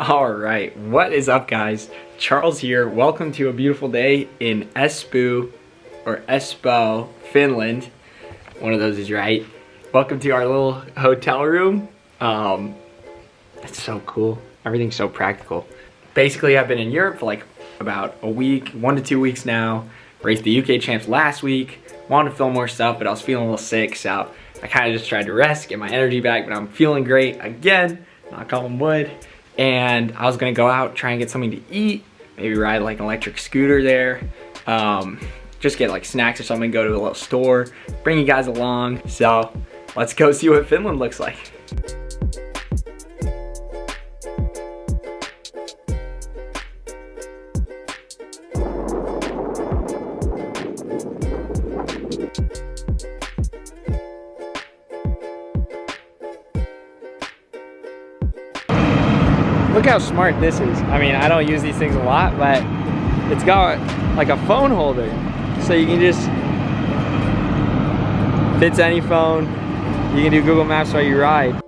All right, what is up, guys? Charles here. Welcome to a beautiful day in Espoo or Espoo, Finland. One of those is right. Welcome to our little hotel room. It's so cool. Everything's so practical. Basically, I've been in Europe for like about a week, 1 to 2 weeks now. Raced the UK champs last week. Wanted to film more stuff, but I was feeling a little sick, so I kind of just tried to rest, get my energy back, but I'm feeling great again. Knock on wood. And I was gonna go out, try and get something to eat, maybe ride like an electric scooter there, just get like snacks or something, go to a little store, bring you guys along. So let's go see what Finland looks like. Look how smart this is. I mean, I don't use these things a lot, but it's got like a phone holder. So you can just, fits any phone. You can do Google Maps while you ride.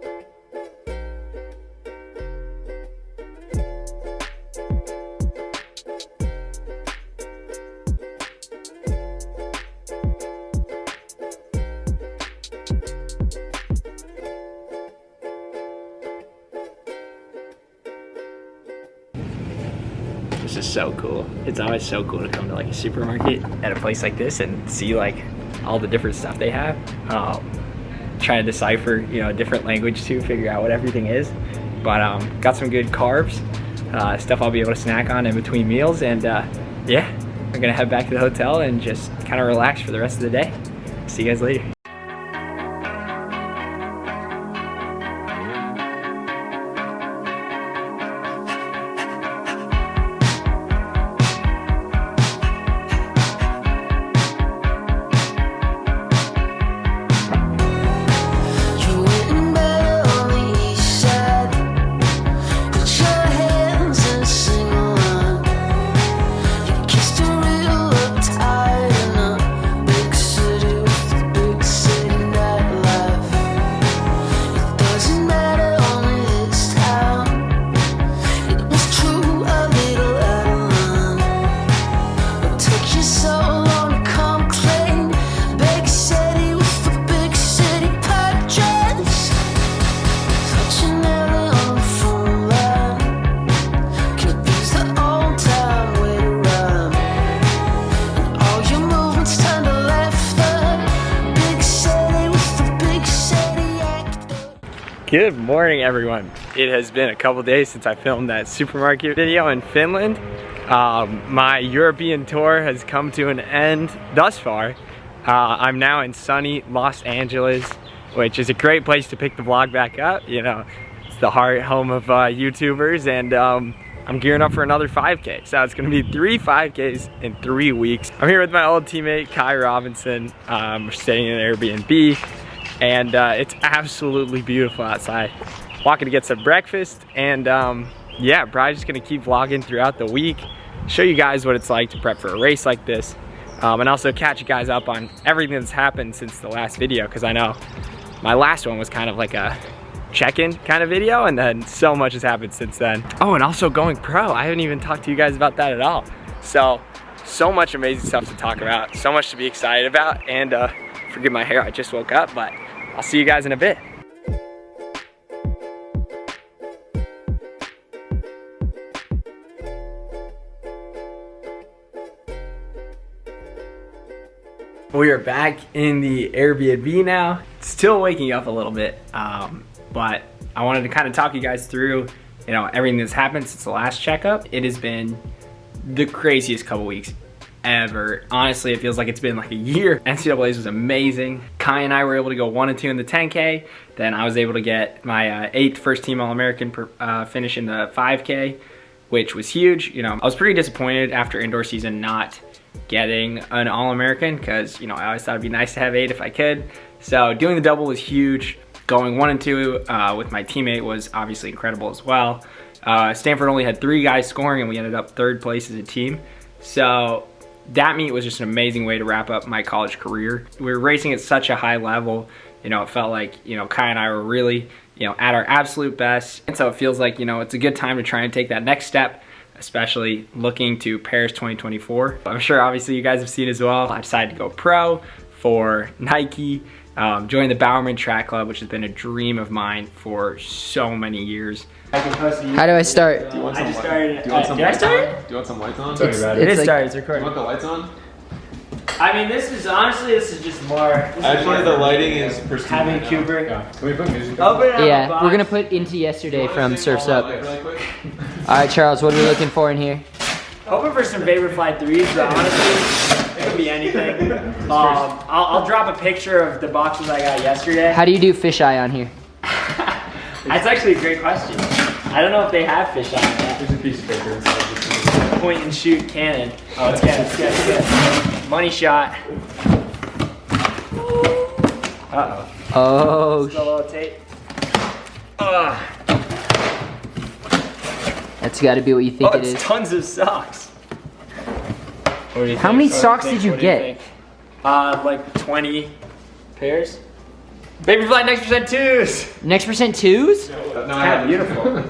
This is so cool. It's always so cool to come to like a supermarket at a place like this and see like all the different stuff they have. Trying to decipher, you know, a different language to figure out what everything is. But got some good carbs, stuff I'll be able to snack on in between meals. And yeah, I'm gonna head back to the hotel and just kind of relax for the rest of the day. See you guys later. Good morning, everyone. It has been a couple days since I filmed that supermarket video in Finland. My European tour has come to an end thus far. I'm now in sunny Los Angeles, which is a great place to pick the vlog back up. You know, it's the home of YouTubers, and I'm gearing up for another 5K. So it's gonna be 3 5Ks in 3 weeks. I'm here with my old teammate, Kai Robinson. We're staying in an Airbnb. And it's absolutely beautiful outside. Walking to get some breakfast, and yeah, probably just gonna keep vlogging throughout the week, show you guys what it's like to prep for a race like this, and also catch you guys up on everything that's happened since the last video, because I know my last one was kind of like a check-in kind of video, and then so much has happened since then. Oh, and also going pro. I haven't even talked to you guys about that at all. So much amazing stuff to talk about, so much to be excited about, and forgive my hair, I just woke up, but I'll see you guys in a bit. We are back in the Airbnb now. Still waking up a little bit, but I wanted to kind of talk you guys through, you know, everything that's happened since the last checkup. It has been the craziest couple weeks ever. Honestly, it feels like it's been like a year. NCAA's was amazing. Kai and I were able to go 1 and 2 in the 10K. Then I was able to get my 8th first team All-American finish in the 5K, which was huge. You know, I was pretty disappointed after indoor season not getting an All-American, because, you know, I always thought it'd be nice to have 8 if I could. So doing the double was huge. Going 1 and 2 with my teammate was obviously incredible as well. Stanford only had 3 guys scoring, and we ended up 3rd place as a team. So that meet was just an amazing way to wrap up my college career. We were racing at such a high level. You know, it felt like, you know, Kai and I were really you know, at our absolute best. And so it feels like, you know, it's a good time to try and take that next step, especially looking to Paris 2024. I'm sure obviously you guys have seen as well, I decided to go pro for Nike, join the Bowerman Track Club, which has been a dream of mine for so many years. How do I start? Do you want some I just lights? started. Do you want some Did I lights start? on? Do you want some lights on? It is like- started, it's Do you recording. want the lights on? I mean, this is just more. Actually, the lighting is pristine. Having right now. Cooper. Yeah. Can we put music? Open it up a Yeah, box. we're gonna put Into Yesterday from Surf's Up. Really quick? All right, Charles, what are we looking for in here? Hoping for some Vaporfly 3s, but honestly, it could be anything. I'll drop a picture of the boxes I got yesterday. How do you do fisheye on here? That's actually a great question. I don't know if they have fish on that. There's a piece of paper inside this. Point and shoot cannon. Oh, it's good, it's good, it's good. Money shot. Uh-oh. Oh, Still a little tape. Ugh. that's got to be what you think Oh, it it's is. tons of socks. What do you How think? many What do socks think? did you What do get? think? Like 20 pairs. Vaporfly Next Percent 2s. Next percent twos? No, Kinda beautiful.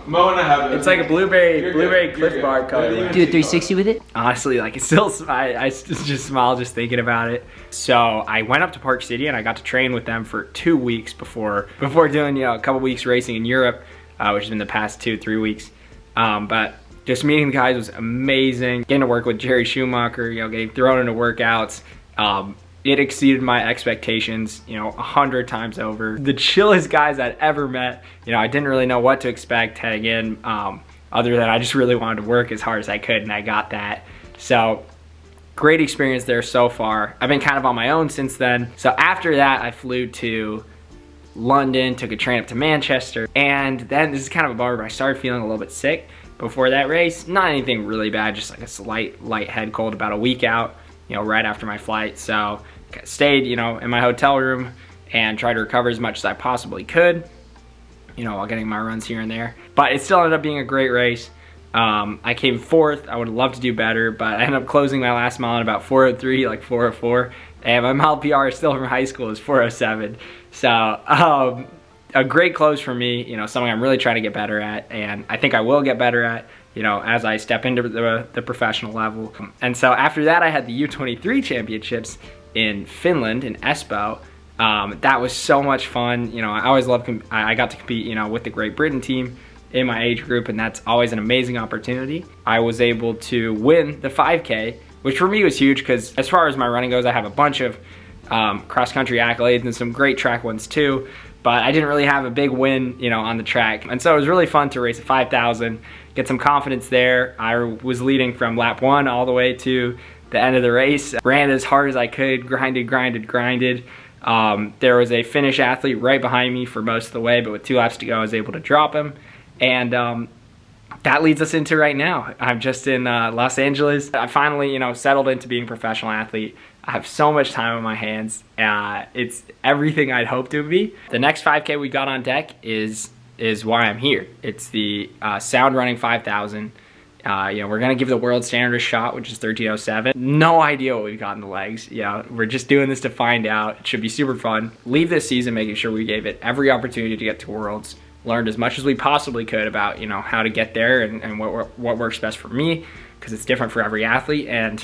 Mo and I have it. It's like a blueberry You're good. Cliff You're Bar good. color. Yeah, Do a 360 with it? Honestly, like it's still, I just smile just thinking about it. So I went up to Park City and I got to train with them for 2 weeks before doing, you know, a couple weeks racing in Europe, which has been the past 2-3 weeks. But just meeting the guys was amazing. Getting to work with Jerry Schumacher, you know, getting thrown into workouts. It exceeded my expectations, you know, 100 times over. The chillest guys I'd ever met. You know, I didn't really know what to expect heading in, other than I just really wanted to work as hard as I could, and I got that. So, great experience there so far. I've been kind of on my own since then. So after that, I flew to London, took a train up to Manchester, and then this is kind of a bummer, but I started feeling a little bit sick before that race. Not anything really bad, just like a slight light head cold about a week out, you know, right after my flight. So stayed, you know, in my hotel room and tried to recover as much as I possibly could, you know, while getting my runs here and there. But it still ended up being a great race. I came fourth. I would have loved to do better, but I ended up closing my last mile in about 4:03, like 4:04. And my mile PR still from high school is 4:07. So a great close for me, you know, something I'm really trying to get better at, and I think I will get better at, you know, as I step into the professional level. And so after that, I had the U23 championships in Finland, in Espoo. That was so much fun. You know, I always loved, I got to compete, you know, with the Great Britain team in my age group, and that's always an amazing opportunity. I was able to win the 5K, which for me was huge because as far as my running goes, I have a bunch of cross-country accolades and some great track ones too, but I didn't really have a big win, you know, on the track. And so it was really fun to race a 5,000, get some confidence there. I was leading from lap 1 all the way to the end of the race. Ran as hard as I could, grinded. There was a Finnish athlete right behind me for most of the way, but with 2 laps to go, I was able to drop him. And that leads us into right now. I'm just in Los Angeles. I finally, you know, settled into being a professional athlete. I have so much time on my hands. It's everything I'd hoped it would be. The next 5K we got on deck is why I'm here. It's the Sound Running 5000. You know, we're gonna give the world standard a shot, which is 13:07. No idea what we've got in the legs. Yeah, we're just doing this to find out. It should be super fun. Leave this season making sure we gave it every opportunity to get to Worlds. Learned as much as we possibly could about, you know, how to get there and what works best for me, because it's different for every athlete. And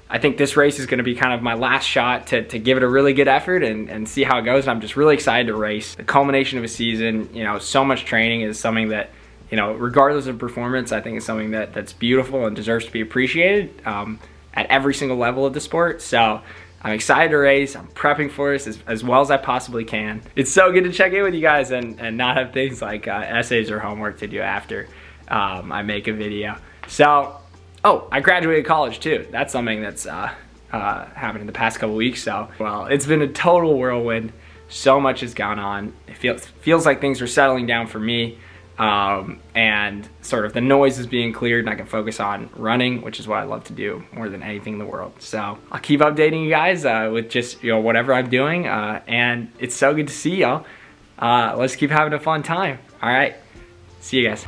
I think this race is going to be kind of my last shot to give it a really good effort and see how it goes. I'm just really excited to race. The culmination of a season, you know, so much training is something that, you know, regardless of performance, I think is something that's beautiful and deserves to be appreciated at every single level of the sport. So I'm excited to race. I'm prepping for this as well as I possibly can. It's so good to check in with you guys and not have things like essays or homework to do after I make a video. So, oh, I graduated college too. That's something that's happened in the past couple weeks. So, well, it's been a total whirlwind. So much has gone on. It feels like things are settling down for me. And sort of the noise is being cleared and I can focus on running, which is what I love to do more than anything in the world. So I'll keep updating you guys with just, you know, whatever I'm doing, and it's so good to see y'all. Let's keep having a fun time. All right, see you guys.